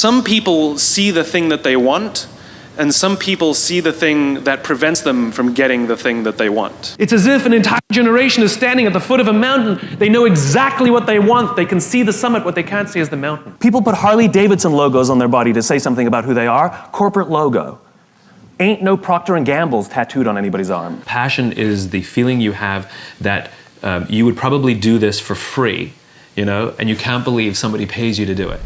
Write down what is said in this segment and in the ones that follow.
Some people see the thing that they want, and some people see the thing that prevents them from getting the thing that they want. It's as if an entire generation is standing at the foot of a mountain. They know exactly what they want. They can see the summit. What they can't see is the mountain. People put Harley-Davidson logos on their body to say something about who they are. Corporate logo. Ain't no Procter & Gamble's tattooed on anybody's arm. Passion is the feeling you have that you would probably do this for free, you know, and you can't believe somebody pays you to do it.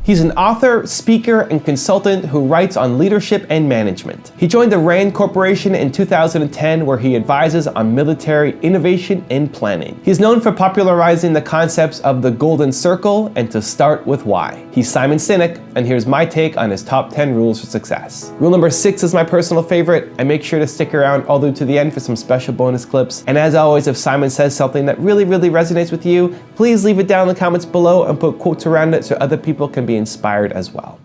He's an author, speaker, and consultant who writes on leadership and management. He joined the RAND Corporation in 2010, where he advises on military innovation and planning. He's known for popularizing the concepts of the Golden Circle and to start with why. He's Simon Sinek, and here's my take on his top 10 rules for success. Rule number 6 is my personal favorite, and make sure to stick around all the way to the end for some special bonus clips. And as always, if Simon says something that really resonates with you, please leave it down in the comments below and put quotes around it so other people can be inspired as well.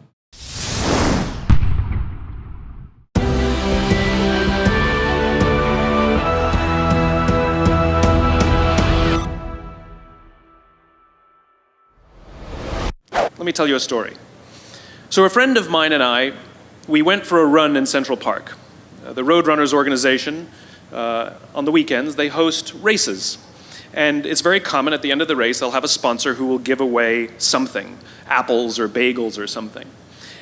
Let me tell you a story. So a friend of mine and I, we went for a run in Central Park. The Roadrunners organization, on the weekends, they host races. And it's very common at the end of the race, they'll have a sponsor who will give away something, apples or bagels or something.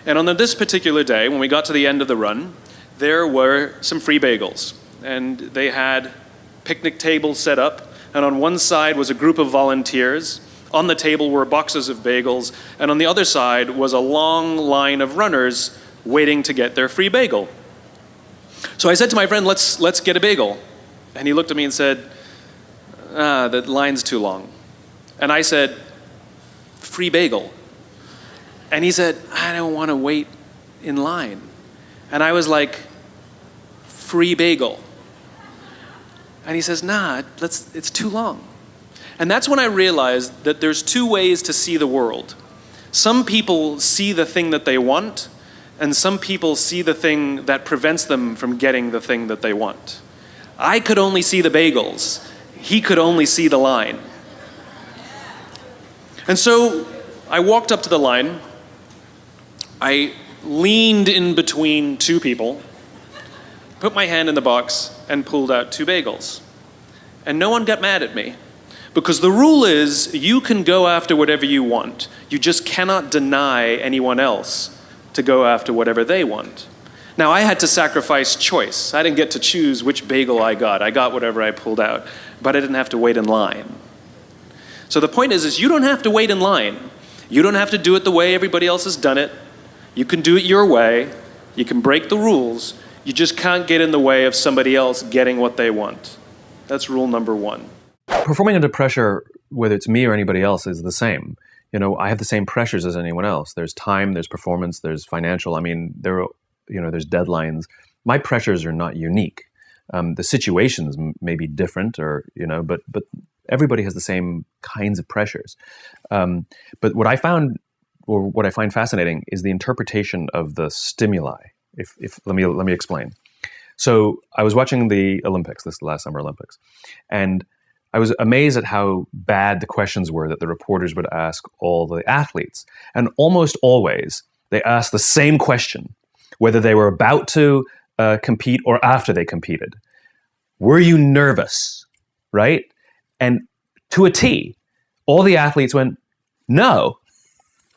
And on this particular day, when we got to the end of the run, there were some free bagels. And they had picnic tables set up, and on one side was a group of volunteers. On the table were boxes of bagels, and on the other side was a long line of runners waiting to get their free bagel. So I said to my friend, let's get a bagel. And he looked at me and said, the line's too long. And I said, free bagel. And he said, I don't want to wait in line. And I was like, free bagel. And he says, nah, it's too long. And that's when I realized that there's two ways to see the world. Some people see the thing that they want, and some people see the thing that prevents them from getting the thing that they want. I could only see the bagels. He could only see the line. And so I walked up to the line. I leaned in between two people, put my hand in the box, and pulled out two bagels. And no one got mad at me. Because the rule is, you can go after whatever you want. You just cannot deny anyone else to go after whatever they want. Now, I had to sacrifice choice. I didn't get to choose which bagel I got. I got whatever I pulled out, but I didn't have to wait in line. So the point is you don't have to wait in line. You don't have to do it the way everybody else has done it. You can do it your way. You can break the rules. You just can't get in the way of somebody else getting what they want. That's rule number 1. Performing under pressure, whether it's me or anybody else, is the same. You know, I have the same pressures as anyone else. There's time, there's performance, there's financial. I mean, there's deadlines. My pressures are not unique. The situations may be different, or but everybody has the same kinds of pressures. But what I found, or what I find fascinating, is the interpretation of the stimuli. Let me explain. So I was watching the Olympics, this last Summer Olympics, and I was amazed at how bad the questions were that the reporters would ask all the athletes. And almost always, they asked the same question, whether they were about to compete or after they competed. Were you nervous, right? And to a T, all the athletes went, no,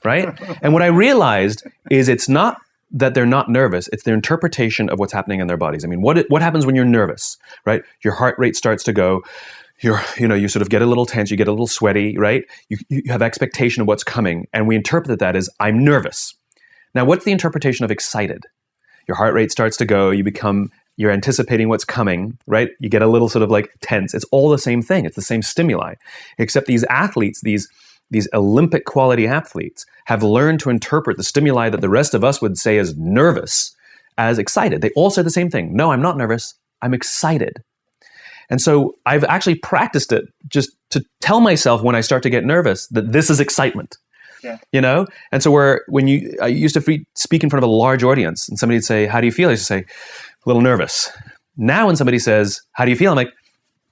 right? And what I realized is it's not that they're not nervous, it's their interpretation of what's happening in their bodies. I mean, what happens when you're nervous, right? Your heart rate starts to go, you sort of get a little tense, you get a little sweaty, right? You have expectation of what's coming, and we interpret that as, I'm nervous. Now, what's the interpretation of excited? Your heart rate starts to go, you're anticipating what's coming, right? You get a little sort of like tense. It's all the same thing. It's the same stimuli, except these athletes, these Olympic quality athletes, have learned to interpret the stimuli that the rest of us would say as nervous as excited. They all say the same thing. No, I'm not nervous. I'm excited. And so I've actually practiced it just to tell myself when I start to get nervous that this is excitement. Yeah. And so I used to speak in front of a large audience, and somebody would say, how do you feel? I used to say, a little nervous. Now when somebody says, how do you feel? I'm like,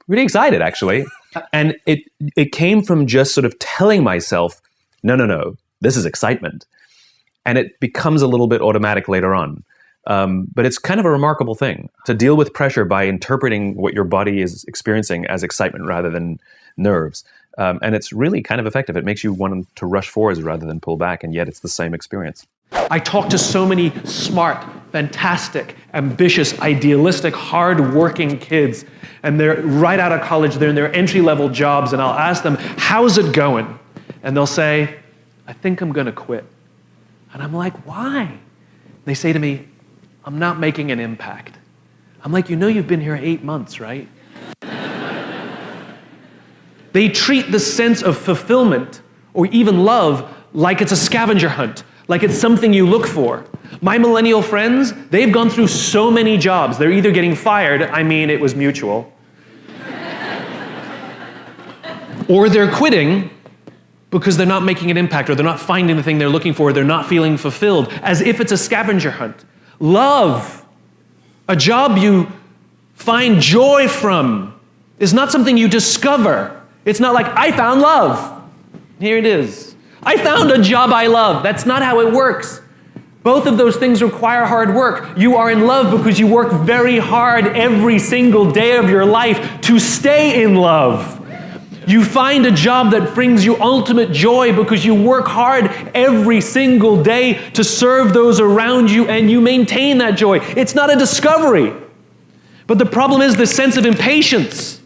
really excited, actually. And it came from just sort of telling myself, no, this is excitement. And it becomes a little bit automatic later on. But it's kind of a remarkable thing to deal with pressure by interpreting what your body is experiencing as excitement rather than nerves. And it's really kind of effective. It makes you want to rush forwards rather than pull back, and yet it's the same experience. I talk to so many smart, fantastic, ambitious, idealistic, hard-working kids, and they're right out of college, they're in their entry-level jobs, and I'll ask them, how's it going? And they'll say, I think I'm gonna quit. And I'm like, why? They say to me, I'm not making an impact. I'm like, you know you've been here 8 months, right? They treat the sense of fulfillment or even love like it's a scavenger hunt, like it's something you look for. My millennial friends, they've gone through so many jobs. They're either getting fired, I mean, it was mutual, or they're quitting because they're not making an impact, or they're not finding the thing they're looking for, they're not feeling fulfilled, as if it's a scavenger hunt. Love, a job you find joy from, is not something you discover. It's not like, I found love. Here it is. I found a job I love. That's not how it works. Both of those things require hard work. You are in love because you work very hard every single day of your life to stay in love. You find a job that brings you ultimate joy because you work hard every single day to serve those around you, and you maintain that joy. It's not a discovery. But the problem is the sense of impatience.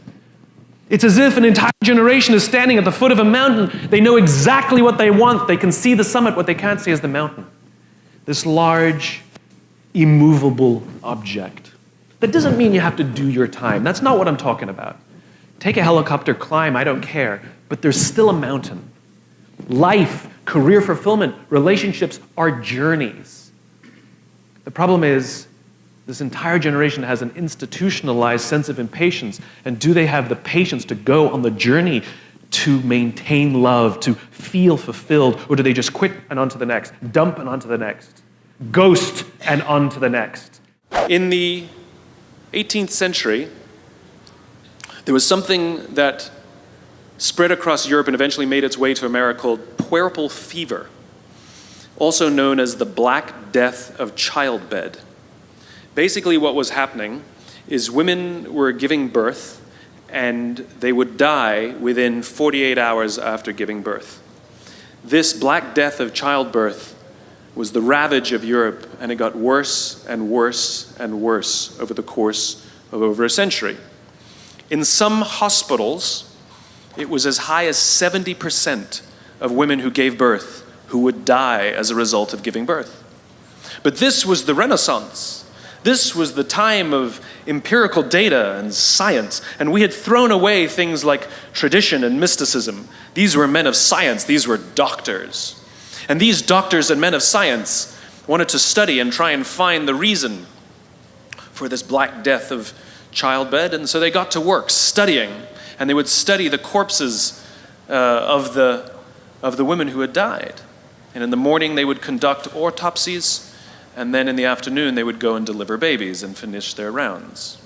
It's as if an entire generation is standing at the foot of a mountain. They know exactly what they want. They can see the summit. What they can't see is the mountain. This large, immovable object. That doesn't mean you have to do your time. That's not what I'm talking about. Take a helicopter, climb, I don't care. But there's still a mountain. Life, career fulfillment, relationships are journeys. The problem is, this entire generation has an institutionalized sense of impatience. And do they have the patience to go on the journey to maintain love, to feel fulfilled? Or do they just quit and on to the next, dump and on to the next, ghost and on to the next? In the 18th century, there was something that spread across Europe and eventually made its way to America called puerperal fever, also known as the Black Death of childbed. Basically what was happening is women were giving birth and they would die within 48 hours after giving birth. This Black Death of childbirth was the ravage of Europe, and it got worse and worse and worse over the course of over a century. In some hospitals, it was as high as 70% of women who gave birth who would die as a result of giving birth. But this was the Renaissance. This was the time of empirical data and science, and we had thrown away things like tradition and mysticism. These were men of science, these were doctors. And these doctors and men of science wanted to study and try and find the reason for this Black Death of childbed, and so they got to work studying, and they would study the corpses of the women who had died. And in the morning they would conduct autopsies, and then in the afternoon they would go and deliver babies and finish their rounds.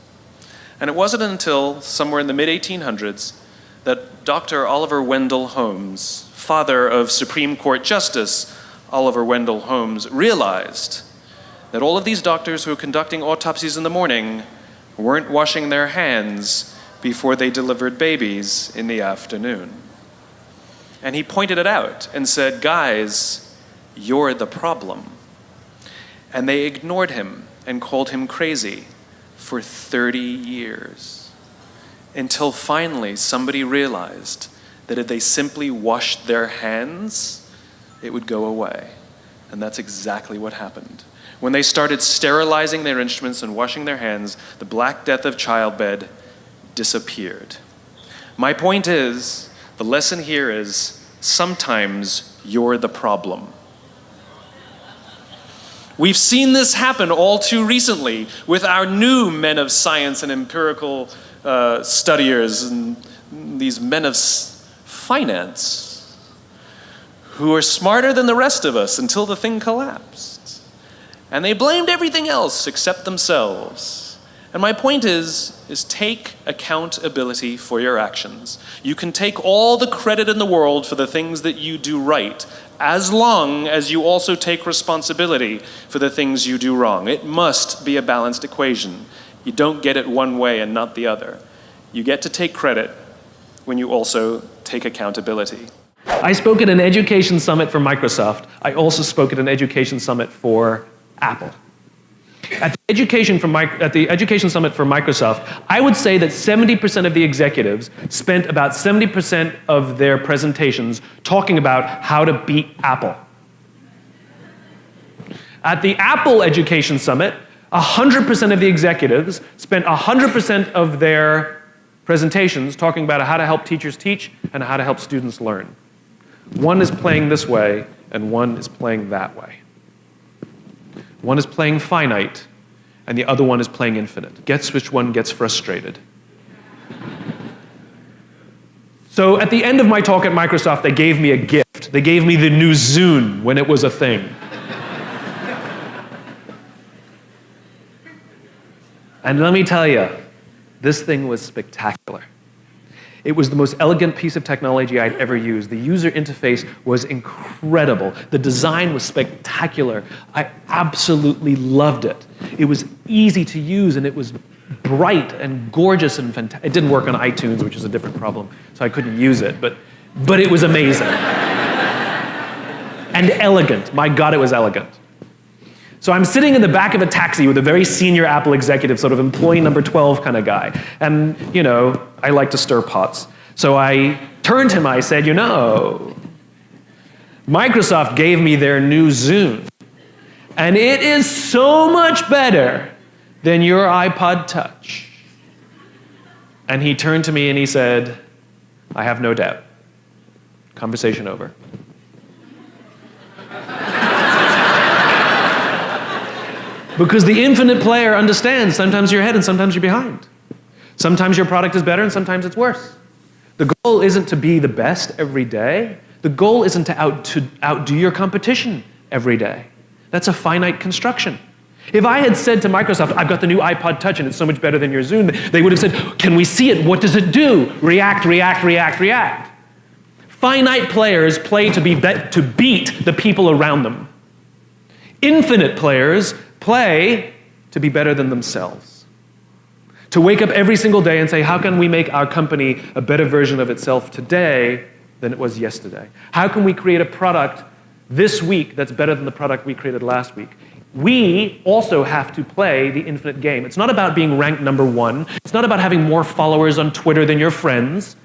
And it wasn't until somewhere in the mid-1800s that Dr. Oliver Wendell Holmes, father of Supreme Court Justice Oliver Wendell Holmes, realized that all of these doctors who were conducting autopsies in the morning weren't washing their hands before they delivered babies in the afternoon. And he pointed it out and said, guys, you're the problem. And they ignored him and called him crazy for 30 years. Until finally somebody realized that if they simply washed their hands, it would go away. And that's exactly what happened. When they started sterilizing their instruments and washing their hands, the Black Death of childbed disappeared. My point is, the lesson here is, sometimes you're the problem. We've seen this happen all too recently with our new men of science and empirical studiers and these men of finance who are smarter than the rest of us until the thing collapsed. And they blamed everything else except themselves. And my point is take accountability for your actions. You can take all the credit in the world for the things that you do right, as long as you also take responsibility for the things you do wrong. It must be a balanced equation. You don't get it one way and not the other. You get to take credit when you also take accountability. I spoke at an education summit for Microsoft. I also spoke at an education summit for Apple. At the education summit for Microsoft, I would say that 70% of the executives spent about 70% of their presentations talking about how to beat Apple. At the Apple Education Summit, 100% of the executives spent 100% of their presentations talking about how to help teachers teach and how to help students learn. One is playing this way, and one is playing that way. One is playing finite, and the other one is playing infinite. Guess which one gets frustrated? So at the end of my talk at Microsoft, they gave me a gift. They gave me the new Zune when it was a thing. And let me tell you, this thing was spectacular. It was the most elegant piece of technology I'd ever used. The user interface was incredible. The design was spectacular. I absolutely loved it. It was easy to use, and it was bright and gorgeous and fantastic. It didn't work on iTunes, which is a different problem, so I couldn't use it, but it was amazing. And elegant. My God, it was elegant. So I'm sitting in the back of a taxi with a very senior Apple executive, sort of employee number 12 kind of guy. And, you know, I like to stir pots. So I turned to him, I said, you know, Microsoft gave me their new Zune, and it is so much better than your iPod Touch. And he turned to me and he said, I have no doubt. Conversation over. Because the infinite player understands sometimes you're ahead and sometimes you're behind. Sometimes your product is better and sometimes it's worse. The goal isn't to be the best every day. The goal isn't to outdo your competition every day. That's a finite construction. If I had said to Microsoft, I've got the new iPod Touch and it's so much better than your Zune, they would have said, can we see it? What does it do? React, react, react, react. Finite players play to beat the people around them. Infinite players play to be better than themselves. To wake up every single day and say, how can we make our company a better version of itself today than it was yesterday? How can we create a product this week that's better than the product we created last week? We also have to play the infinite game. It's not about being ranked number one. It's not about having more followers on Twitter than your friends.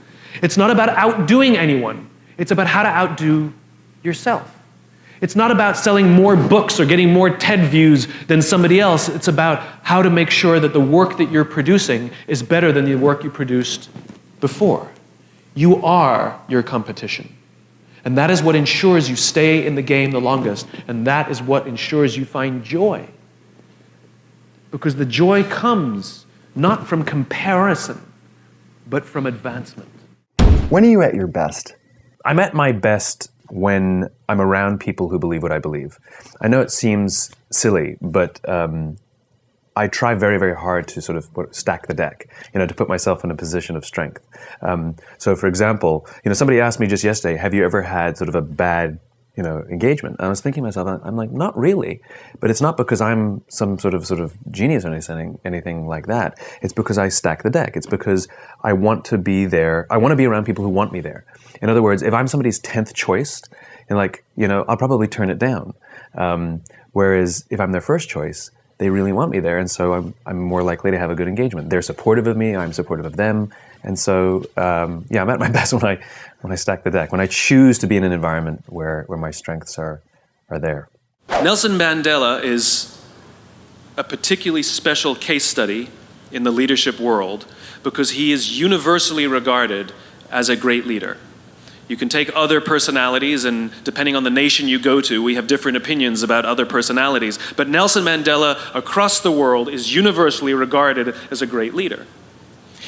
It's not about outdoing anyone. It's about how to outdo yourself. It's not about selling more books or getting more TED views than somebody else. It's about how to make sure that the work that you're producing is better than the work you produced before. You are your competition. And that is what ensures you stay in the game the longest. And that is what ensures you find joy. Because the joy comes not from comparison, but from advancement. When are you at your best? I'm at my best when I'm around people who believe what I believe. I know it seems silly, but I try very, very hard to sort of stack the deck, to put myself in a position of strength. So for example, somebody asked me just yesterday, have you ever had sort of a bad, engagement? And I was thinking to myself, I'm like, not really, but it's not because I'm some sort of genius or anything like that. It's because I stack the deck. It's because I want to be there. I want to be around people who want me there. In other words, if I'm somebody's 10th choice, I'll probably turn it down. Whereas if I'm their first choice, they really want me there, and so I'm more likely to have a good engagement. They're supportive of me, I'm supportive of them, and so I'm at my best when I stack the deck, when I choose to be in an environment where my strengths are there. Nelson Mandela is a particularly special case study in the leadership world because he is universally regarded as a great leader. You can take other personalities, and depending on the nation you go to, we have different opinions about other personalities. But Nelson Mandela, across the world, is universally regarded as a great leader.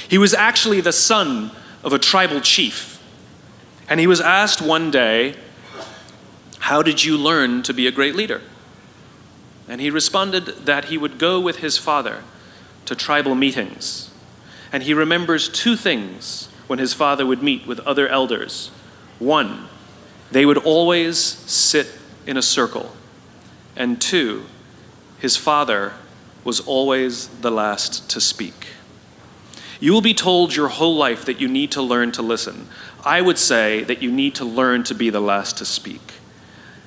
He was actually the son of a tribal chief. And he was asked one day, how did you learn to be a great leader? And he responded that he would go with his father to tribal meetings, and he remembers two things when his father would meet with other elders. One, they would always sit in a circle, and two, his father was always the last to speak. You will be told your whole life that you need to learn to listen. I would say that you need to learn to be the last to speak.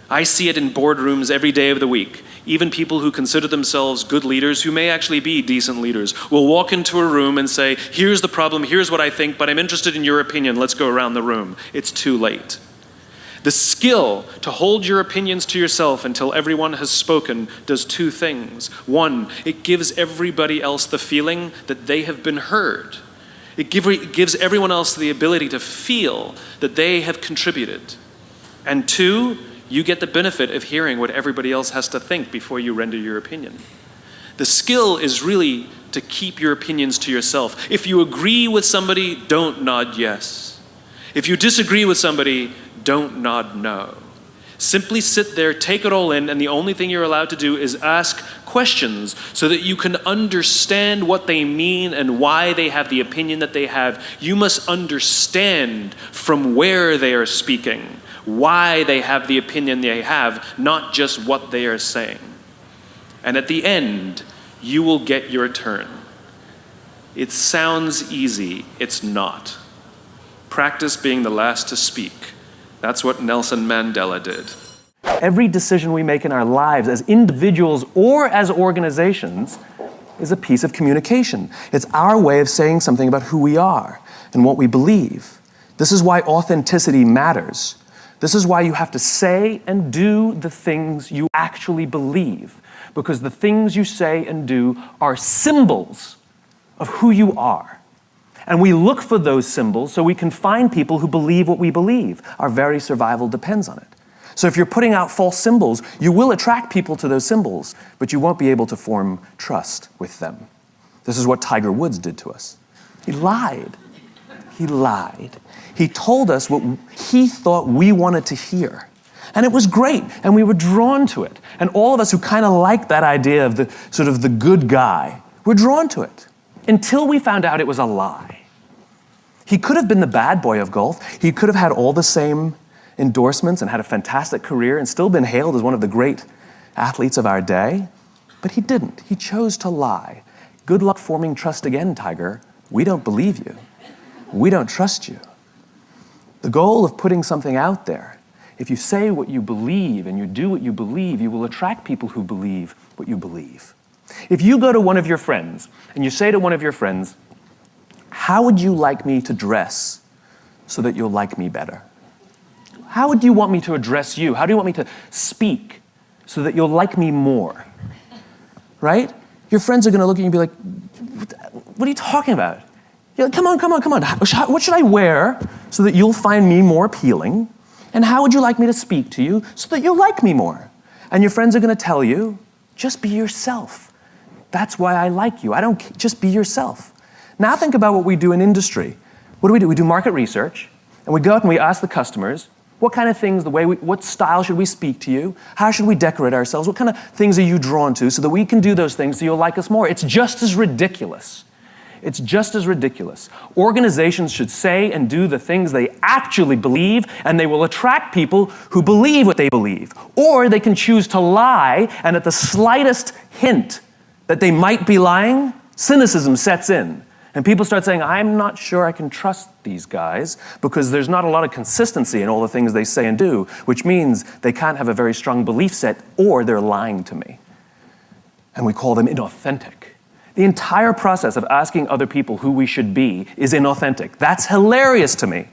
I see it in boardrooms every day of the week. Even people who consider themselves good leaders, who may actually be decent leaders, will walk into a room and say, here's the problem, here's what I think, but I'm interested in your opinion, let's go around the room. It's too late. The skill to hold your opinions to yourself until everyone has spoken does two things. One, it gives everybody else the feeling that they have been heard. It gives everyone else the ability to feel that they have contributed. And two, you get the benefit of hearing what everybody else has to think before you render your opinion. The skill is really to keep your opinions to yourself. If you agree with somebody, don't nod yes. If you disagree with somebody, don't nod no. Simply sit there, take it all in, and the only thing you're allowed to do is ask questions so that you can understand what they mean and why they have the opinion that they have. You must understand from where they are speaking, why they have the opinion they have, not just what they are saying. And at the end, you will get your turn. It sounds easy, it's not. Practice being the last to speak. That's what Nelson Mandela did. Every decision we make in our lives as individuals or as organizations is a piece of communication. It's our way of saying something about who we are and what we believe. This is why authenticity matters. This is why you have to say and do the things you actually believe, because the things you say and do are symbols of who you are. And we look for those symbols so we can find people who believe what we believe. Our very survival depends on it. So if you're putting out false symbols, you will attract people to those symbols, but you won't be able to form trust with them. This is what Tiger Woods did to us. He lied. He lied. He told us what he thought we wanted to hear. And it was great, and we were drawn to it. And all of us who kind of liked that idea of the sort of the good guy, were drawn to it. Until we found out it was a lie. He could have been the bad boy of golf. He could have had all the same endorsements and had a fantastic career and still been hailed as one of the great athletes of our day. But he didn't. He chose to lie. Good luck forming trust again, Tiger. We don't believe you. We don't trust you. The goal of putting something out there, if you say what you believe and you do what you believe, you will attract people who believe what you believe. If you go to one of your friends and you say to one of your friends, how would you like me to dress so that you'll like me better? How would you want me to address you? How do you want me to speak so that you'll like me more? Right? Your friends are going to look at you and be like, what are you talking about? You're like, come on. What should I wear so that you'll find me more appealing? And how would you like me to speak to you so that you'll like me more? And your friends are going to tell you, just be yourself. That's why I like you. Just be yourself. Now think about what we do in industry. What do? We do market research, and we go out and we ask the customers, what kind of things, what style should we speak to you? How should we decorate ourselves? What kind of things are you drawn to so that we can do those things so you'll like us more? It's just as ridiculous. It's just as ridiculous. Organizations should say and do the things they actually believe, and they will attract people who believe what they believe. Or they can choose to lie, and at the slightest hint that they might be lying, cynicism sets in. And people start saying, I'm not sure I can trust these guys because there's not a lot of consistency in all the things they say and do, which means they can't have a very strong belief set or they're lying to me. And we call them inauthentic. The entire process of asking other people who we should be is inauthentic. That's hilarious to me.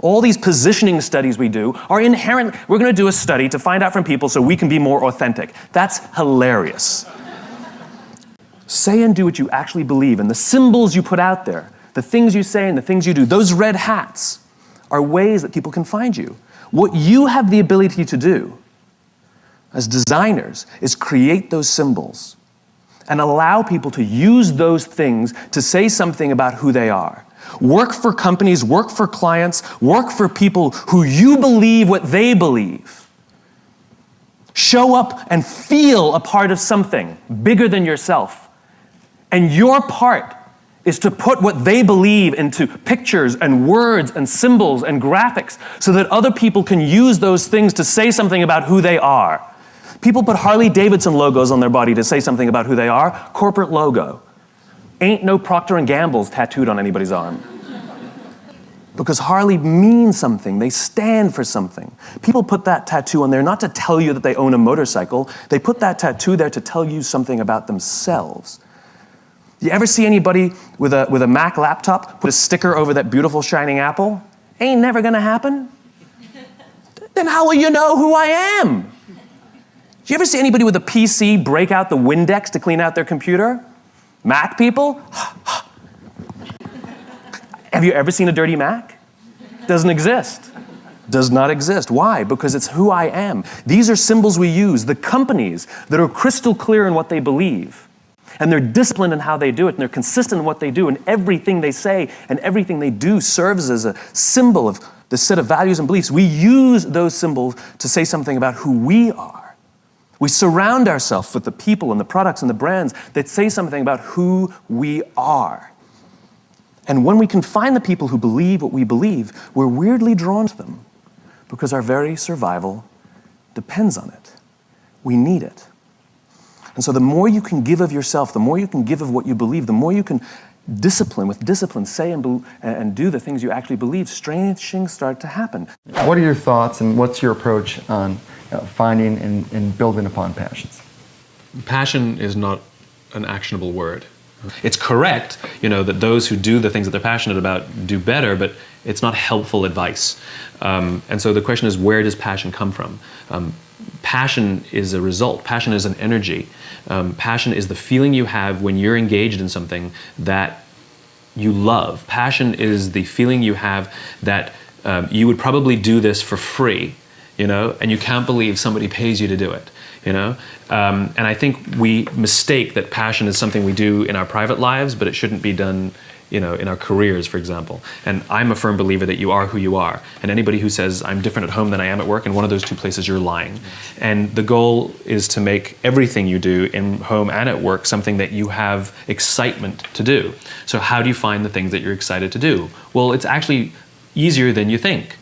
All these positioning studies we do are inherent. We're going to do a study to find out from people so we can be more authentic. That's hilarious. Say and do what you actually believe, and the symbols you put out there, the things you say and the things you do, those red hats are ways that people can find you. What you have the ability to do as designers is create those symbols and allow people to use those things to say something about who they are. Work for companies, work for clients, work for people who you believe what they believe. Show up and feel a part of something bigger than yourself. And your part is to put what they believe into pictures and words and symbols and graphics so that other people can use those things to say something about who they are. People put Harley Davidson logos on their body to say something about who they are. Corporate logo. Ain't no Procter & Gamble's tattooed on anybody's arm. Because Harley means something. They stand for something. People put that tattoo on there not to tell you that they own a motorcycle. They put that tattoo there to tell you something about themselves. You ever see anybody with a Mac laptop put a sticker over that beautiful shining apple? Ain't never gonna happen. Then how will you know who I am? Do you ever see anybody with a PC break out the Windex to clean out their computer? Mac people? Have you ever seen a dirty Mac? Doesn't exist. Does not exist. Why? Because it's who I am. These are symbols we use. The companies that are crystal clear in what they believe, and they're disciplined in how they do it, and they're consistent in what they do, and everything they say and everything they do serves as a symbol of the set of values and beliefs. We use those symbols to say something about who we are. We surround ourselves with the people and the products and the brands that say something about who we are. And when we can find the people who believe what we believe, we're weirdly drawn to them because our very survival depends on it. We need it. And so the more you can give of yourself, the more you can give of what you believe, the more you can with discipline, say and do the things you actually believe, strange things start to happen. What are your thoughts and what's your approach on finding and building upon passions? Passion is not an actionable word. It's correct, that those who do the things that they're passionate about do better, but it's not helpful advice. And so the question is, where does passion come from? Passion is a result. Passion is an energy. Passion is the feeling you have when you're engaged in something that you love. Passion is the feeling you have that you would probably do this for free, and you can't believe somebody pays you to do it. And I think we mistake that passion is something we do in our private lives, but it shouldn't be done, in our careers, for example. And I'm a firm believer that you are who you are. And anybody who says, I'm different at home than I am at work, in one of those two places, you're lying. And the goal is to make everything you do in home and at work something that you have excitement to do. So how do you find the things that you're excited to do? Well, it's actually easier than you think.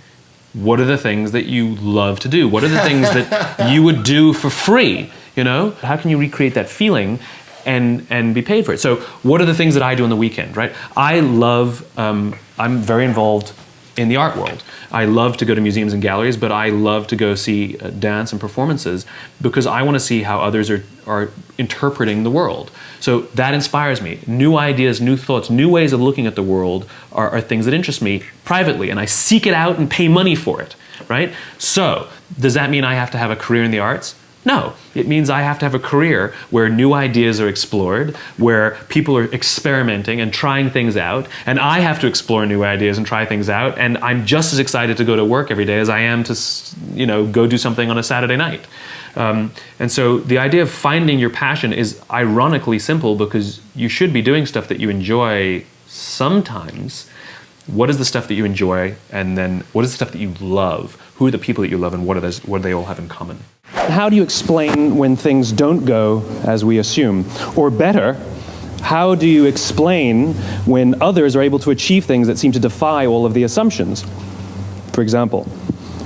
What are the things that you love to do? What are the things that you would do for free? How can you recreate that feeling and be paid for it? So what are the things that I do on the weekend, right? I'm very involved in the art world. I love to go to museums and galleries, but I love to go see dance and performances because I want to see how others are interpreting the world. So that inspires me. New ideas, new thoughts, new ways of looking at the world are things that interest me privately, and I seek it out and pay money for it, right? So does that mean I have to have a career in the arts? No, it means I have to have a career where new ideas are explored, where people are experimenting and trying things out, and I have to explore new ideas and try things out, and I'm just as excited to go to work every day as I am to, go do something on a Saturday night. And so the idea of finding your passion is ironically simple because you should be doing stuff that you enjoy sometimes. What is the stuff that you enjoy, and then what is the stuff that you love? Who are the people that you love, and what do they all have in common? How do you explain when things don't go as we assume? Or better, how do you explain when others are able to achieve things that seem to defy all of the assumptions? For example,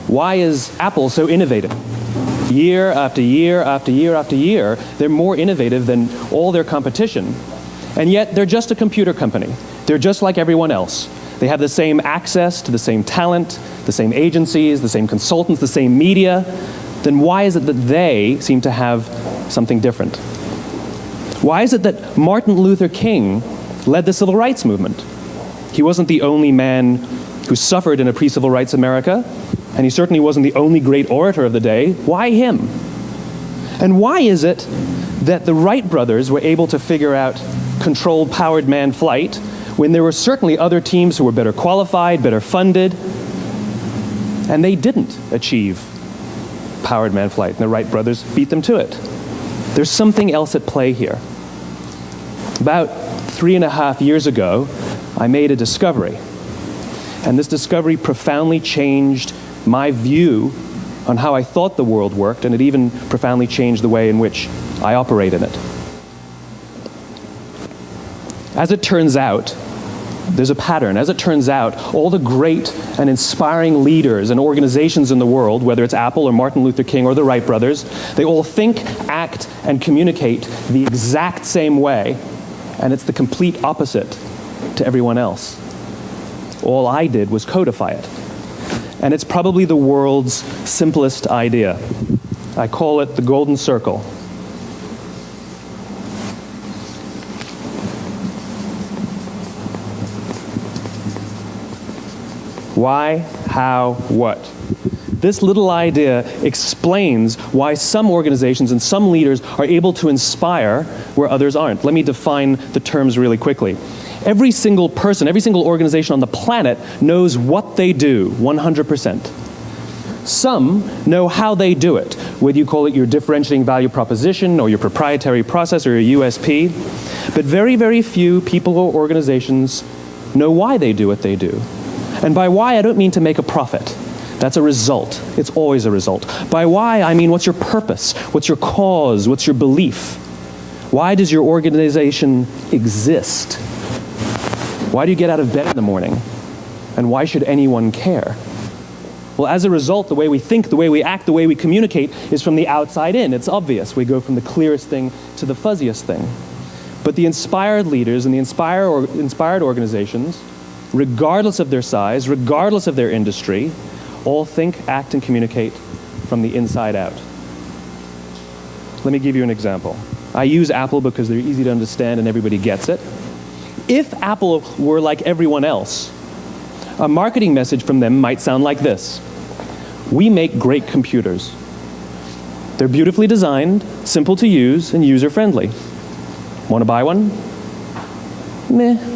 why is Apple so innovative? Year after year after year after year, they're more innovative than all their competition. And yet they're just a computer company. They're just like everyone else. They have the same access to the same talent, the same agencies, the same consultants, the same media. Then why is it that they seem to have something different? Why is it that Martin Luther King led the civil rights movement? He wasn't the only man who suffered in a pre-civil rights America, and he certainly wasn't the only great orator of the day. Why him? And why is it that the Wright brothers were able to figure out controlled powered manned flight when there were certainly other teams who were better qualified, better funded, and they didn't achieve powered manned flight, and the Wright brothers beat them to it? There's something else at play here. About 3.5 years ago, I made a discovery, and this discovery profoundly changed my view on how I thought the world worked, and it even profoundly changed the way in which I operate in it. As it turns out, there's a pattern. As it turns out, all the great and inspiring leaders and organizations in the world, whether it's Apple or Martin Luther King or the Wright brothers, they all think, act, and communicate the exact same way, and it's the complete opposite to everyone else. All I did was codify it. And it's probably the world's simplest idea. I call it the golden circle. Why, how, what? This little idea explains why some organizations and some leaders are able to inspire where others aren't. Let me define the terms really quickly. Every single person, every single organization on the planet knows what they do, 100%. Some know how they do it, whether you call it your differentiating value proposition or your proprietary process or your USP. But very, very few people or organizations know why they do what they do. And by why, I don't mean to make a profit. That's a result. It's always a result. By why, I mean what's your purpose? What's your cause? What's your belief? Why does your organization exist? Why do you get out of bed in the morning? And why should anyone care? Well, as a result, the way we think, the way we act, the way we communicate is from the outside in. It's obvious. We go from the clearest thing to the fuzziest thing. But the inspired leaders and the inspired organizations, regardless of their size, regardless of their industry, all think, act, and communicate from the inside out. Let me give you an example. I use Apple because they're easy to understand and everybody gets it. If Apple were like everyone else, a marketing message from them might sound like this. We make great computers. They're beautifully designed, simple to use, and user-friendly. Want to buy one? Meh.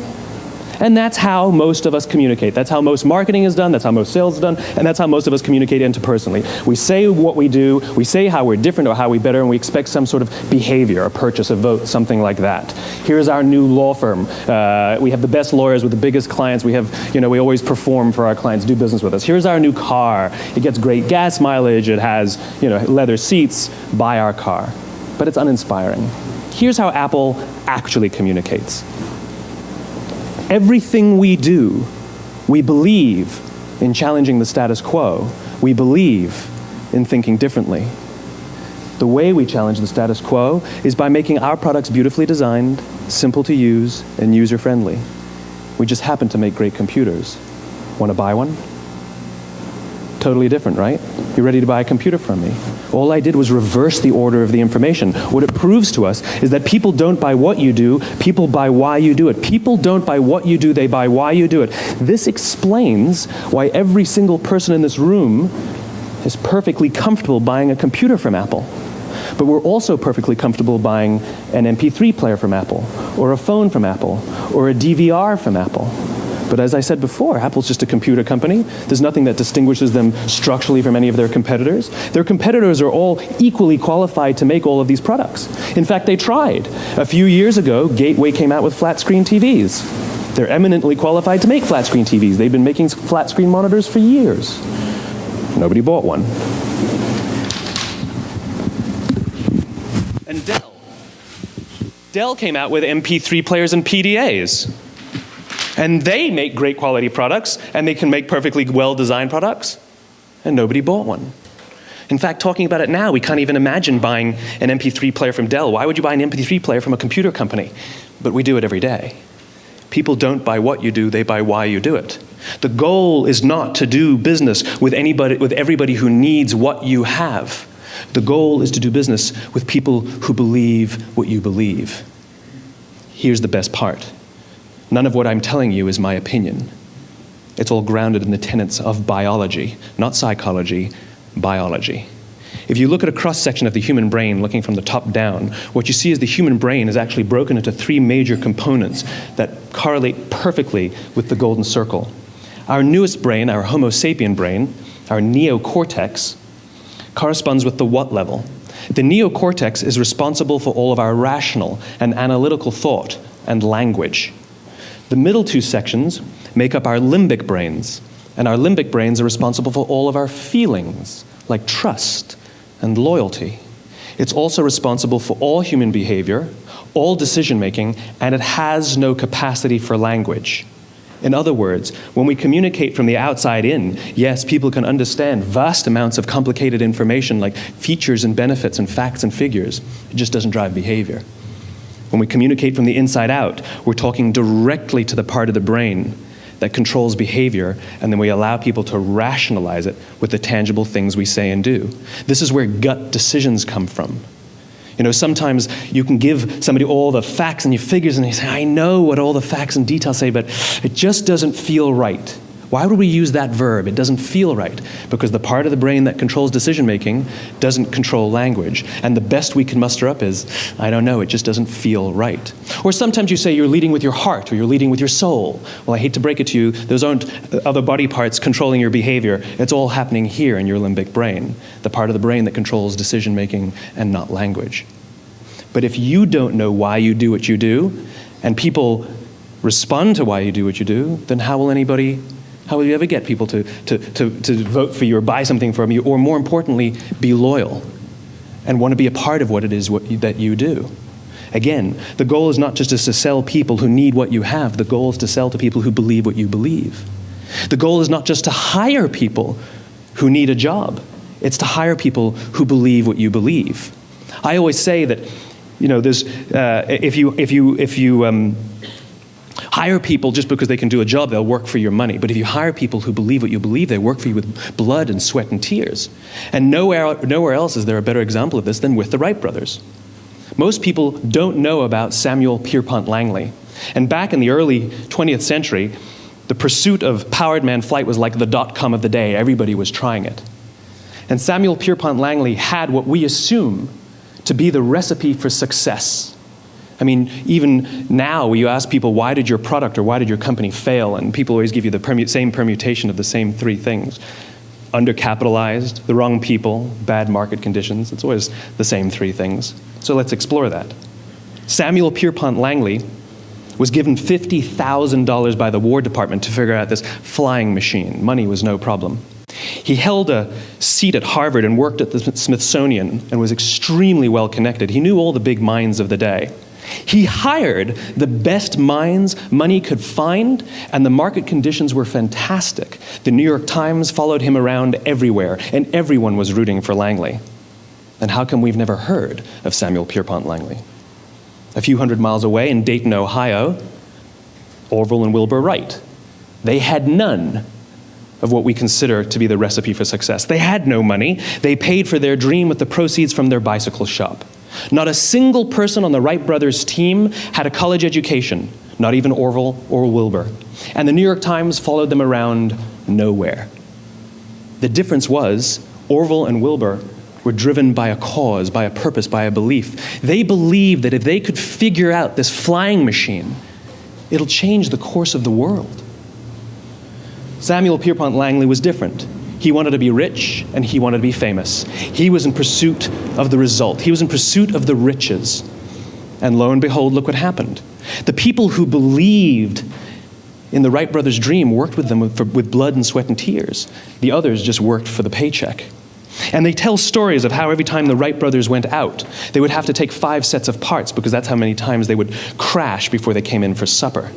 And that's how most of us communicate. That's how most marketing is done, that's how most sales is done, and that's how most of us communicate interpersonally. We say what we do, we say how we're different or how we're better, and we expect some sort of behavior, a purchase, a vote, something like that. Here's our new law firm. We have the best lawyers with the biggest clients. We have, we always perform for our clients, do business with us. Here's our new car. It gets great gas mileage. It has, leather seats. Buy our car. But it's uninspiring. Here's how Apple actually communicates. Everything we do, we believe in challenging the status quo. We believe in thinking differently. The way we challenge the status quo is by making our products beautifully designed, simple to use, and user-friendly. We just happen to make great computers. Want to buy one? Totally different, right? You're ready to buy a computer from me. All I did was reverse the order of the information. What it proves to us is that people don't buy what you do, people buy why you do it. People don't buy what you do, they buy why you do it. This explains why every single person in this room is perfectly comfortable buying a computer from Apple. But we're also perfectly comfortable buying an MP3 player from Apple, or a phone from Apple, or a DVR from Apple. But as I said before, Apple's just a computer company. There's nothing that distinguishes them structurally from any of their competitors. Their competitors are all equally qualified to make all of these products. In fact, they tried. A few years ago, Gateway came out with flat-screen TVs. They're eminently qualified to make flat-screen TVs. They've been making flat-screen monitors for years. Nobody bought one. And Dell came out with MP3 players and PDAs. And they make great quality products, and they can make perfectly well-designed products, and nobody bought one. In fact, talking about it now, we can't even imagine buying an MP3 player from Dell. Why would you buy an MP3 player from a computer company? But we do it every day. People don't buy what you do, they buy why you do it. The goal is not to do business with everybody who needs what you have. The goal is to do business with people who believe what you believe. Here's the best part. None of what I'm telling you is my opinion. It's all grounded in the tenets of biology, not psychology, biology. If you look at a cross-section of the human brain looking from the top down, what you see is the human brain is actually broken into three major components that correlate perfectly with the golden circle. Our newest brain, our Homo sapien brain, our neocortex, corresponds with the what level. The neocortex is responsible for all of our rational and analytical thought and language. The middle two sections make up our limbic brains, and our limbic brains are responsible for all of our feelings, like trust and loyalty. It's also responsible for all human behavior, all decision-making, and it has no capacity for language. In other words, when we communicate from the outside in, yes, people can understand vast amounts of complicated information like features and benefits and facts and figures. It just doesn't drive behavior. When we communicate from the inside out, we're talking directly to the part of the brain that controls behavior, and then we allow people to rationalize it with the tangible things we say and do. This is where gut decisions come from. You know, sometimes you can give somebody all the facts and your figures and they say, I know what all the facts and details say, but it just doesn't feel right. Why would we use that verb? It doesn't feel right. Because the part of the brain that controls decision-making doesn't control language. And the best we can muster up is, I don't know, it just doesn't feel right. Or sometimes you say you're leading with your heart or you're leading with your soul. Well, I hate to break it to you, those aren't other body parts controlling your behavior. It's all happening here in your limbic brain, the part of the brain that controls decision-making and not language. But if you don't know why you do what you do, and people respond to why you do what you do, then how will you ever get people to vote for you or buy something from you, or more importantly, be loyal and want to be a part of what it is that you do? Again, the goal is not just to sell people who need what you have. The goal is to sell to people who believe what you believe. The goal is not just to hire people who need a job. It's to hire people who believe what you believe. I always say that, you know, there's if you hire people just because they can do a job, they'll work for your money. But if you hire people who believe what you believe, they work for you with blood and sweat and tears. And nowhere else is there a better example of this than with the Wright brothers. Most people don't know about Samuel Pierpont Langley. And back in the early 20th century, the pursuit of powered man flight was like the .com of the day. Everybody was trying it. And Samuel Pierpont Langley had what we assume to be the recipe for success. I mean, even now, you ask people, why did your product or why did your company fail? And people always give you the same permutation of the same three things. Undercapitalized, the wrong people, bad market conditions. It's always the same three things. So let's explore that. Samuel Pierpont Langley was given $50,000 by the War Department to figure out this flying machine. Money was no problem. He held a seat at Harvard and worked at the Smithsonian and was extremely well connected. He knew all the big minds of the day. He hired the best minds money could find, and the market conditions were fantastic. The New York Times followed him around everywhere, and everyone was rooting for Langley. And how come we've never heard of Samuel Pierpont Langley? A few hundred miles away in Dayton, Ohio, Orville and Wilbur Wright. They had none of what we consider to be the recipe for success. They had no money. They paid for their dream with the proceeds from their bicycle shop. Not a single person on the Wright brothers' team had a college education, not even Orville or Wilbur. And the New York Times followed them around nowhere. The difference was Orville and Wilbur were driven by a cause, by a purpose, by a belief. They believed that if they could figure out this flying machine, it'll change the course of the world. Samuel Pierpont Langley was different. He wanted to be rich and he wanted to be famous. He was in pursuit of the result. He was in pursuit of the riches. And lo and behold, look what happened. The people who believed in the Wright brothers' dream worked with them with blood and sweat and tears. The others just worked for the paycheck. And they tell stories of how every time the Wright brothers went out, they would have to take 5 sets of parts because that's how many times they would crash before they came in for supper.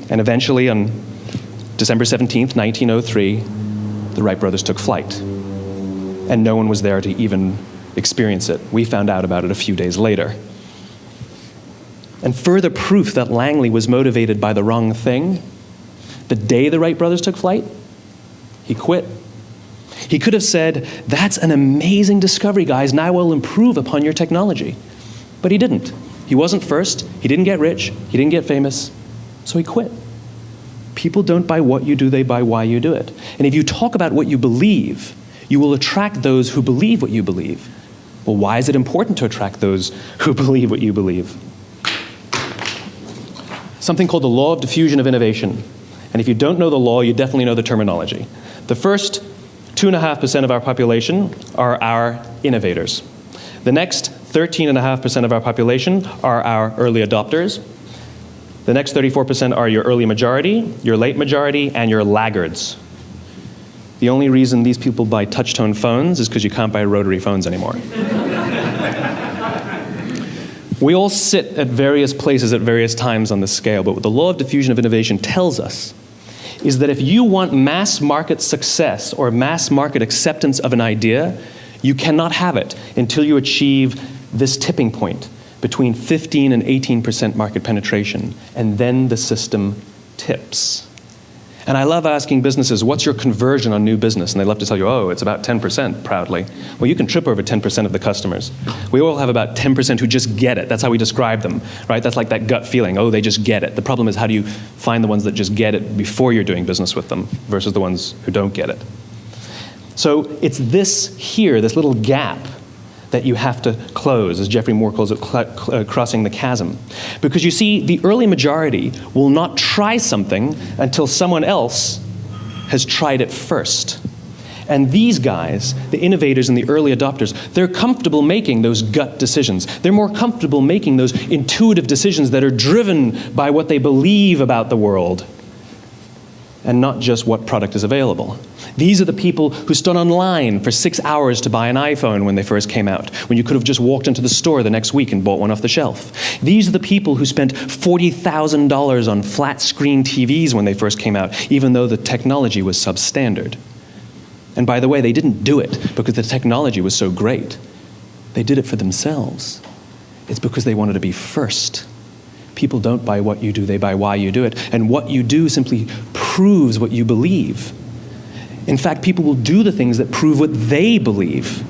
And eventually on December 17th, 1903, the Wright brothers took flight. And no one was there to even experience it. We found out about it a few days later. And further proof that Langley was motivated by the wrong thing, the day the Wright brothers took flight, he quit. He could have said, that's an amazing discovery, guys. Now we'll improve upon your technology. But he didn't. He wasn't first. He didn't get rich. He didn't get famous. So he quit. People don't buy what you do, they buy why you do it. And if you talk about what you believe, you will attract those who believe what you believe. Well, why is it important to attract those who believe what you believe? Something called the Law of Diffusion of Innovation. And if you don't know the law, you definitely know the terminology. The first 2.5% of our population are our innovators. The next 13.5% of our population are our early adopters. The next 34% are your early majority, your late majority, and your laggards. The only reason these people buy touch-tone phones is because you can't buy rotary phones anymore. We all sit at various places at various times on the scale, but what the law of diffusion of innovation tells us is that if you want mass market success or mass market acceptance of an idea, you cannot have it until you achieve this tipping point between 15 and 18% market penetration, and then the system tips. And I love asking businesses, what's your conversion on new business? And they love to tell you, oh, it's about 10%, proudly. Well, you can trip over 10% of the customers. We all have about 10% who just get it. That's how we describe them, right? That's like that gut feeling, oh, they just get it. The problem is, how do you find the ones that just get it before you're doing business with them versus the ones who don't get it? So it's this here, this little gap, that you have to close, as Geoffrey Moore calls it, crossing the chasm. Because you see, the early majority will not try something until someone else has tried it first. And these guys, the innovators and the early adopters, they're comfortable making those gut decisions. They're more comfortable making those intuitive decisions that are driven by what they believe about the world, and not just what product is available. These are the people who stood online for 6 hours to buy an iPhone when they first came out, when you could have just walked into the store the next week and bought one off the shelf. These are the people who spent $40,000 on flat screen TVs when they first came out, even though the technology was substandard. And by the way, they didn't do it because the technology was so great. They did it for themselves. It's because they wanted to be first. People don't buy what you do, they buy why you do it. And what you do simply proves what you believe. In fact, people will do the things that prove what they believe.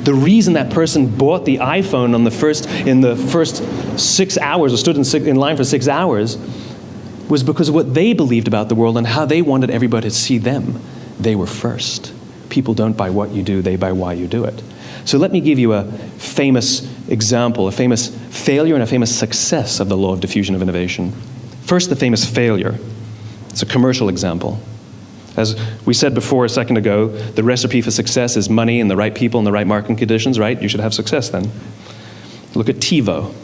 The reason that person bought the iPhone in the first 6 hours, or stood in line for 6 hours, was because of what they believed about the world and how they wanted everybody to see them. They were first. People don't buy what you do, they buy why you do it. So let me give you a famous example, a famous failure and a famous success of the law of diffusion of innovation. First, the famous failure. It's a commercial example. As we said before a second ago, the recipe for success is money and the right people and the right marketing conditions, right? You should have success then. Look at TiVo.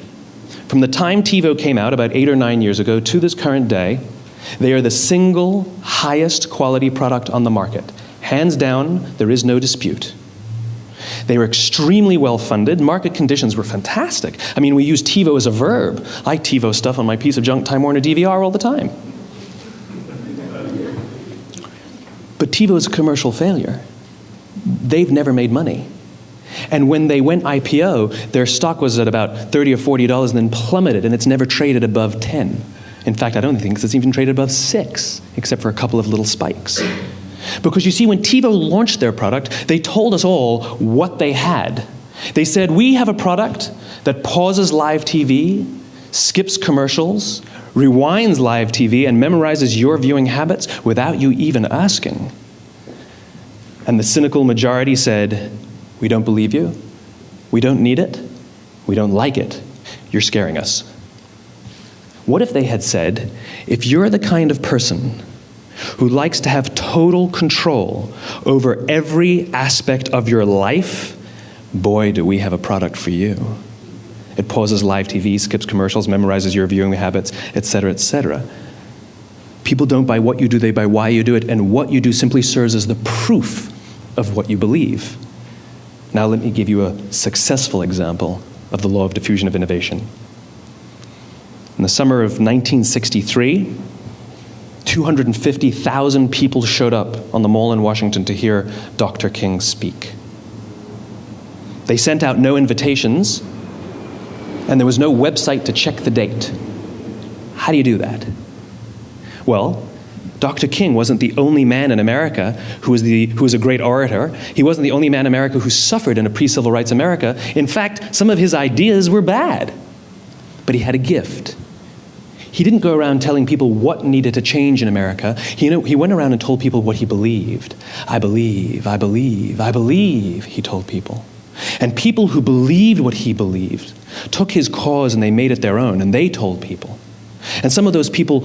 From the time TiVo came out about 8 or 9 years ago to this current day, they are the single highest quality product on the market. Hands down, there is no dispute. They were extremely well funded. Market conditions were fantastic. I mean, we use TiVo as a verb. I TiVo stuff on my piece of junk Time Warner DVR all the time. But TiVo is a commercial failure. They've never made money. And when they went IPO, their stock was at about $30 or $40 and then plummeted, and it's never traded above 10. In fact, I don't think it's even traded above 6, except for a couple of little spikes. Because you see, when TiVo launched their product, they told us all what they had. They said, we have a product that pauses live TV, skips commercials, rewinds live TV, and memorizes your viewing habits without you even asking. And the cynical majority said, we don't believe you, we don't need it, we don't like it, you're scaring us. What if they had said, if you're the kind of person who likes to have total control over every aspect of your life, boy, do we have a product for you. It pauses live TV, skips commercials, memorizes your viewing habits, etc., etc. People don't buy what you do, they buy why you do it, and what you do simply serves as the proof of what you believe. Now let me give you a successful example of the law of diffusion of innovation. In the summer of 1963, 250,000 people showed up on the Mall in Washington to hear Dr. King speak. They sent out no invitations, and there was no website to check the date. How do you do that? Well, Dr. King wasn't the only man in America who was a great orator. He wasn't the only man in America who suffered in a pre-civil rights America. In fact, some of his ideas were bad, but he had a gift. He didn't go around telling people what needed to change in America. He went around and told people what he believed. I believe, I believe, I believe, he told people. And people who believed what he believed took his cause and they made it their own, and they told people. And some of those people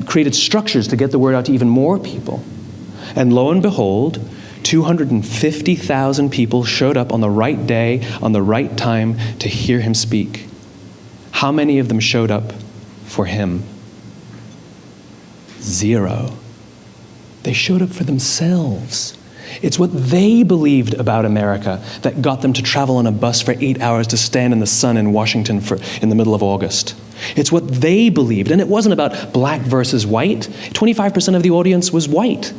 created structures to get the word out to even more people. And lo and behold, 250,000 people showed up on the right day, on the right time to hear him speak. How many of them showed up for him? 0. They showed up for themselves. It's what they believed about America that got them to travel on a bus for 8 hours to stand in the sun in Washington in the middle of August. It's what they believed, and it wasn't about black versus white. 25% of the audience was white.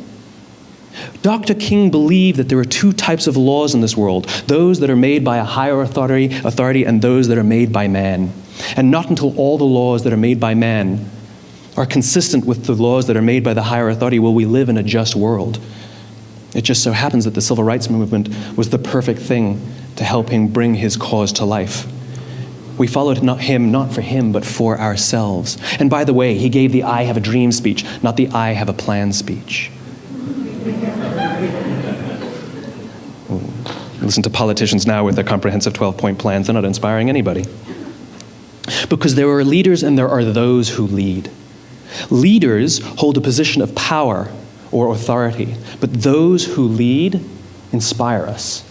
Dr. King believed that there are two types of laws in this world, those that are made by a higher authority and those that are made by man. And not until all the laws that are made by man are consistent with the laws that are made by the higher authority will we live in a just world. It just so happens that the civil rights movement was the perfect thing to help him bring his cause to life. We followed not for him, but for ourselves. And by the way, he gave the I have a dream speech, not the I have a plan speech. Listen to politicians now with their comprehensive 12-point plans. They're not inspiring anybody. Because there are leaders and there are those who lead. Leaders hold a position of power or authority, but those who lead inspire us.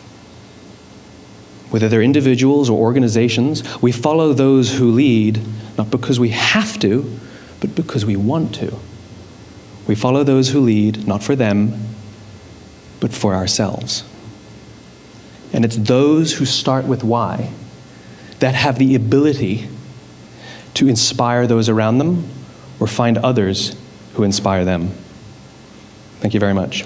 Whether they're individuals or organizations, we follow those who lead, not because we have to, but because we want to. We follow those who lead, not for them, but for ourselves. And it's those who start with why that have the ability to inspire those around them or find others who inspire them. Thank you very much.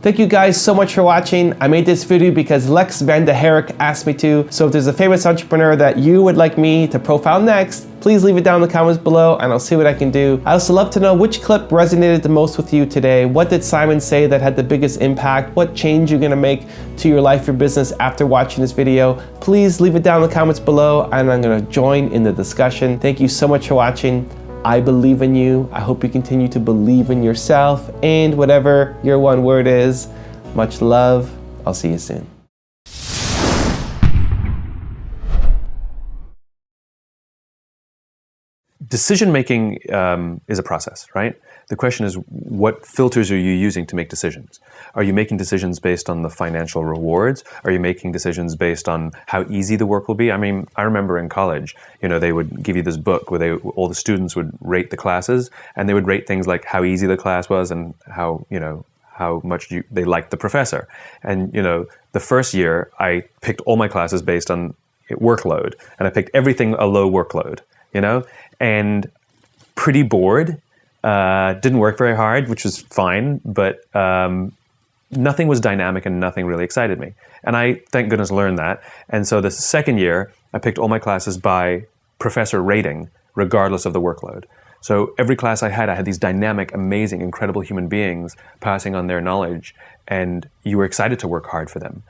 Thank you guys so much for watching. I made this video because Lex Van de Herk asked me to. So if there's a famous entrepreneur that you would like me to profile next, please leave it down in the comments below and I'll see what I can do. I also love to know which clip resonated the most with you today. What did Simon say that had the biggest impact? What change you're gonna make to your life or business after watching this video? Please leave it down in the comments below and I'm gonna join in the discussion. Thank you so much for watching. I believe in you. I hope you continue to believe in yourself and whatever your one word is. Much love. I'll see you soon. Decision-making is a process, right? The question is, what filters are you using to make decisions? Are you making decisions based on the financial rewards? Are you making decisions based on how easy the work will be? I mean, I remember in college, they would give you this book where all the students would rate the classes, and they would rate things like how easy the class was and how much they liked the professor. And, the first year, I picked all my classes based on workload, and I picked everything a low workload, and pretty bored. Didn't work very hard, which was fine, but nothing was dynamic and nothing really excited me. And I, thank goodness, learned that. And so the second year, I picked all my classes by professor rating, regardless of the workload. So every class I had these dynamic, amazing, incredible human beings passing on their knowledge, and you were excited to work hard for them,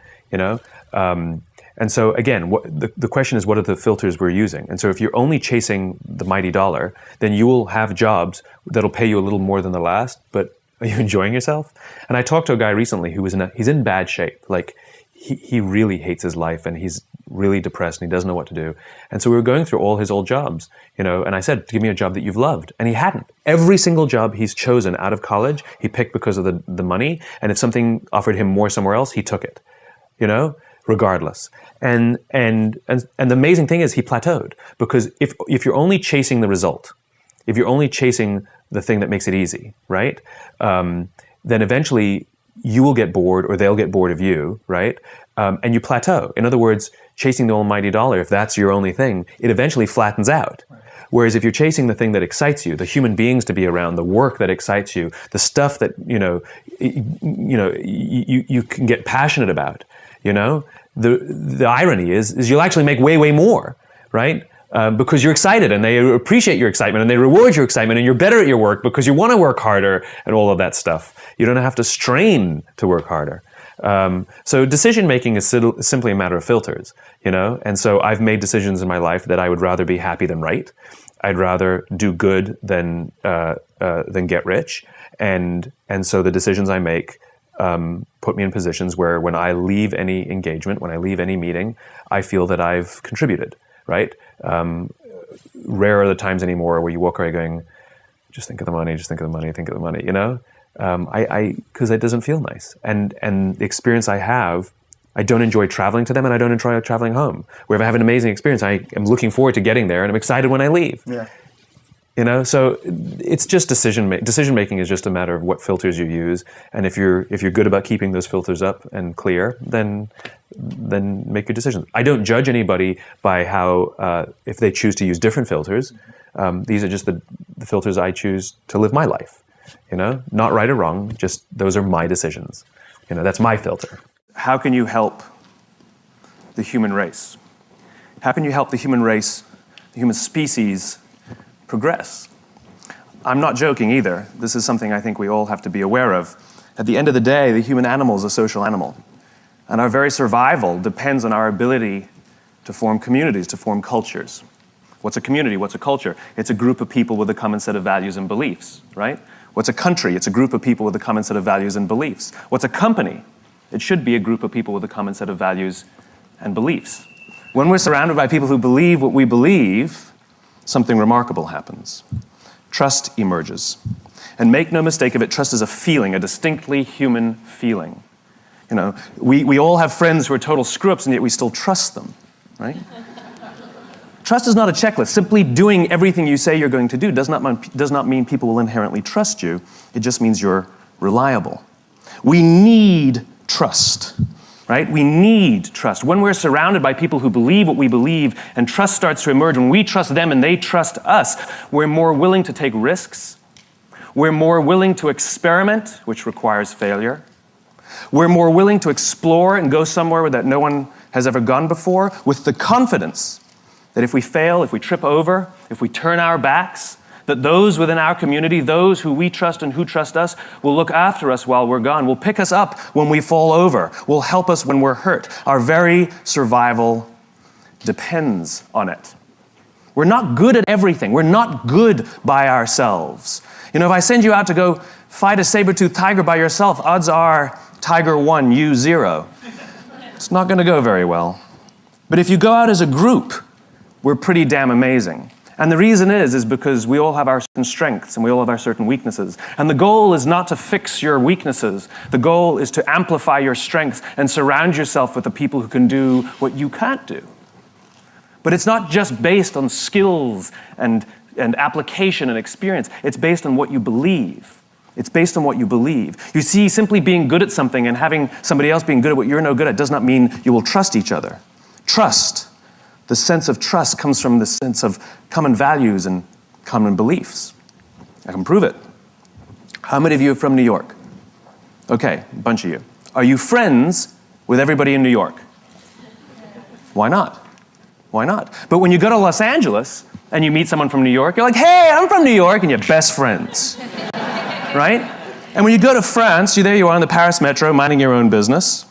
And so again, the question is, what are the filters we're using? And so if you're only chasing the mighty dollar, then you will have jobs that'll pay you a little more than the last, but are you enjoying yourself? And I talked to a guy recently who he's in bad shape. Like he really hates his life and he's really depressed and he doesn't know what to do. And so we were going through all his old jobs, and I said, give me a job that you've loved. And he hadn't. Every single job he's chosen out of college, he picked because of the money. And if something offered him more somewhere else, he took it, regardless. And the amazing thing is he plateaued, because if you're only chasing the result, if you're only chasing the thing that makes it easy, right? Then eventually you will get bored, or they'll get bored of you, right? And you plateau. In other words, chasing the almighty dollar, if that's your only thing, it eventually flattens out. Whereas if you're chasing the thing that excites you, the human beings to be around, the work that excites you, the stuff that you can get passionate about, the irony is you'll actually make way more, right? Because you're excited and they appreciate your excitement and they reward your excitement and you're better at your work because you want to work harder and all of that stuff. You don't have to strain to work harder. So decision making is simply a matter of filters, and so I've made decisions in my life that I would rather be happy than right. I'd rather do good than get rich. And so the decisions I make put me in positions where when I leave any engagement, when I leave any meeting, I feel that I've contributed, right? Rare are the times anymore where you walk away going, just think of the money, just think of the money, think of the money, because it doesn't feel nice. And the experience I have, I don't enjoy traveling to them and I don't enjoy traveling home. Where if I have an amazing experience, I am looking forward to getting there and I'm excited when I leave. Yeah. So it's just decision making is just a matter of what filters you use, and if you're good about keeping those filters up and clear, then make your decisions. I don't judge anybody by how if they choose to use different filters. These are just the filters I choose to live my life. Not right or wrong, just those are my decisions. That's my filter. How can you help the human race? How can you help the human race, the human species, progress? I'm not joking either. This is something I think we all have to be aware of. At the end of the day, the human animal is a social animal. And our very survival depends on our ability to form communities, to form cultures. What's a community? What's a culture? It's a group of people with a common set of values and beliefs, right? What's a country? It's a group of people with a common set of values and beliefs. What's a company? It should be a group of people with a common set of values and beliefs. When we're surrounded by people who believe what we believe, something remarkable happens. Trust emerges. And make no mistake of it, trust is a feeling, a distinctly human feeling. We all have friends who are total screw-ups, and yet we still trust them, right? Trust is not a checklist. Simply doing everything you say you're going to do does not mean people will inherently trust you. It just means you're reliable. We need trust. Right? We need trust. When we're surrounded by people who believe what we believe and trust starts to emerge, when we trust them and they trust us, we're more willing to take risks. We're more willing to experiment, which requires failure. We're more willing to explore and go somewhere that no one has ever gone before with the confidence that if we fail, if we trip over, if we turn our backs, that those within our community, those who we trust and who trust us, will look after us while we're gone, will pick us up when we fall over, will help us when we're hurt. Our very survival depends on it. We're not good at everything. We're not good by ourselves. If I send you out to go fight a saber-toothed tiger by yourself, odds are tiger 1, you 0. It's not going to go very well. But if you go out as a group, we're pretty damn amazing. And the reason is because we all have our certain strengths and we all have our certain weaknesses. And the goal is not to fix your weaknesses. The goal is to amplify your strengths and surround yourself with the people who can do what you can't do. But it's not just based on skills and application and experience. It's based on what you believe. It's based on what you believe. You see, simply being good at something and having somebody else being good at what you're no good at does not mean you will trust each other. Trust. The sense of trust comes from the sense of common values and common beliefs. I can prove it. How many of you are from New York? Okay, a bunch of you. Are you friends with everybody in New York? Why not? Why not? But when you go to Los Angeles and you meet someone from New York, you're like, hey, I'm from New York, and you're best friends. Right? And when you go to France, there you are in the Paris metro, minding your own business.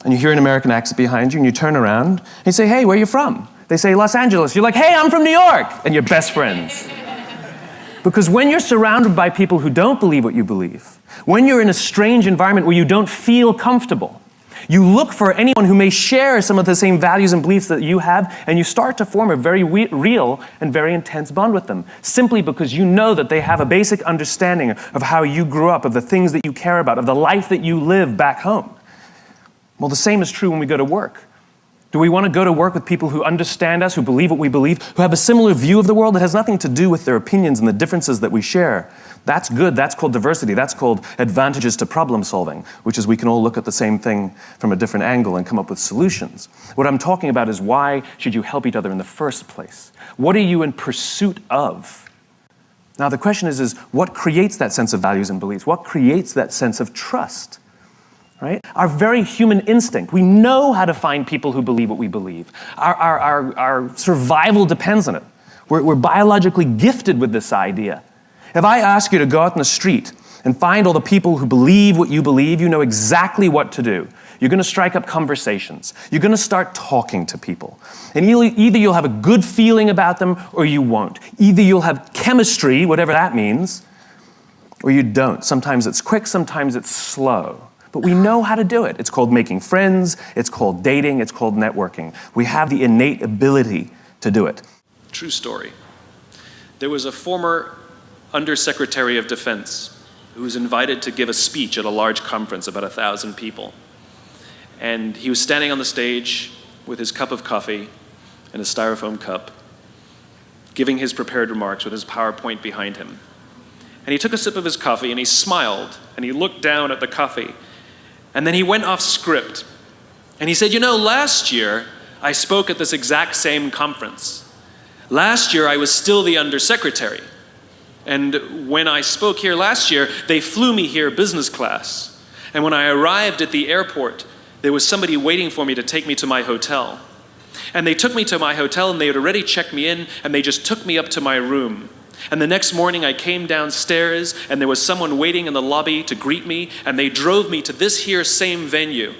And you hear an American accent behind you, and you turn around, and you say, hey, where are you from? They say, Los Angeles. You're like, hey, I'm from New York. And you're best friends. Because when you're surrounded by people who don't believe what you believe, when you're in a strange environment where you don't feel comfortable, you look for anyone who may share some of the same values and beliefs that you have, and you start to form a very real and very intense bond with them, simply because you know that they have a basic understanding of how you grew up, of the things that you care about, of the life that you live back home. Well, the same is true when we go to work. Do we want to go to work with people who understand us, who believe what we believe, who have a similar view of the world that has nothing to do with their opinions and the differences that we share? That's good. That's called diversity. That's called advantages to problem solving, which is we can all look at the same thing from a different angle and come up with solutions. What I'm talking about is why should you help each other in the first place? What are you in pursuit of? Now, the question is what creates that sense of values and beliefs? What creates that sense of trust? Right? Our very human instinct. We know how to find people who believe what we believe. Our survival depends on it. We're biologically gifted with this idea. If I ask you to go out in the street and find all the people who believe what you believe, you know exactly what to do. You're going to strike up conversations. You're going to start talking to people. And either you'll have a good feeling about them or you won't. Either you'll have chemistry, whatever that means, or you don't. Sometimes it's quick, sometimes it's slow. But we know how to do it. It's called making friends, it's called dating, it's called networking. We have the innate ability to do it. True story. There was a former Undersecretary of Defense who was invited to give a speech at a large conference, about 1,000 people. And he was standing on the stage with his cup of coffee and a styrofoam cup, giving his prepared remarks with his PowerPoint behind him. And he took a sip of his coffee and he smiled and he looked down at the coffee. And then he went off script. And he said, you know, last year I spoke at this exact same conference. Last year I was still the undersecretary. And when I spoke here last year, they flew me here business class. And when I arrived at the airport, there was somebody waiting for me to take me to my hotel. And they took me to my hotel and they had already checked me in and they just took me up to my room. And the next morning I came downstairs and there was someone waiting in the lobby to greet me and they drove me to this here same venue.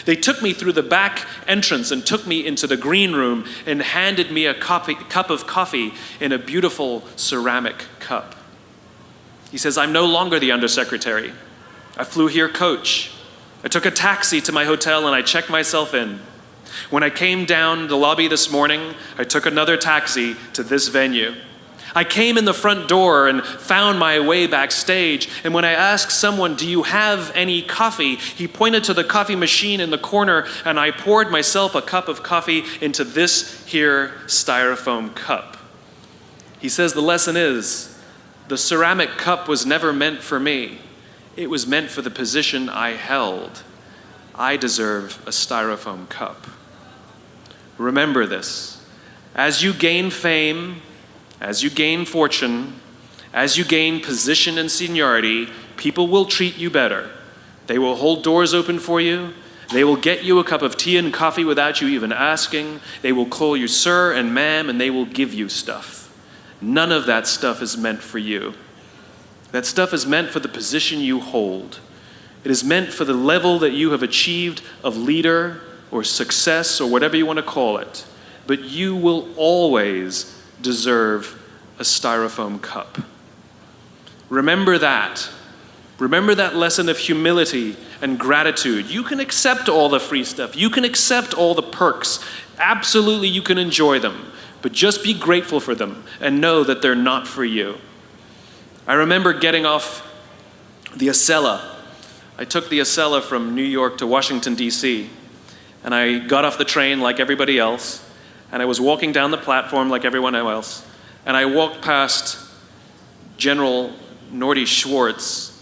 They took me through the back entrance and took me into the green room and handed me a cup of coffee in a beautiful ceramic cup. He says, I'm no longer the undersecretary. I flew here coach. I took a taxi to my hotel and I checked myself in. When I came down the lobby this morning, I took another taxi to this venue. I came in the front door and found my way backstage, and when I asked someone, do you have any coffee? He pointed to the coffee machine in the corner, and I poured myself a cup of coffee into this here styrofoam cup. He says the lesson is, the ceramic cup was never meant for me. It was meant for the position I held. I deserve a styrofoam cup. Remember this. As you gain fame, as you gain fortune, as you gain position and seniority, people will treat you better. They will hold doors open for you. They will get you a cup of tea and coffee without you even asking. They will call you sir and ma'am, and they will give you stuff. None of that stuff is meant for you. That stuff is meant for the position you hold. It is meant for the level that you have achieved of leader or success or whatever you want to call it. But you will always deserve a styrofoam cup. Remember that. Remember that lesson of humility and gratitude. You can accept all the free stuff. You can accept all the perks. Absolutely, you can enjoy them. But just be grateful for them and know that they're not for you. I remember getting off the Acela. I took the Acela from New York to Washington, D.C. And I got off the train like everybody else. And I was walking down the platform like everyone else. And I walked past General Norty Schwartz,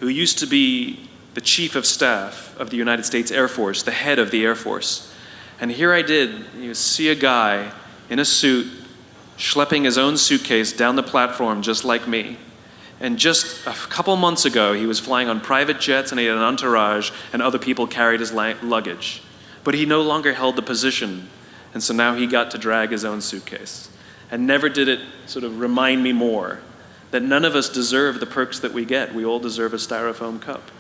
who used to be the chief of staff of the United States Air Force, the head of the Air Force. And here I did, you see a guy in a suit schlepping his own suitcase down the platform just like me. And just a couple months ago, he was flying on private jets and he had an entourage and other people carried his luggage. But he no longer held the position. And so now he got to drag his own suitcase. And never did it sort of remind me more that none of us deserve the perks that we get. We all deserve a styrofoam cup.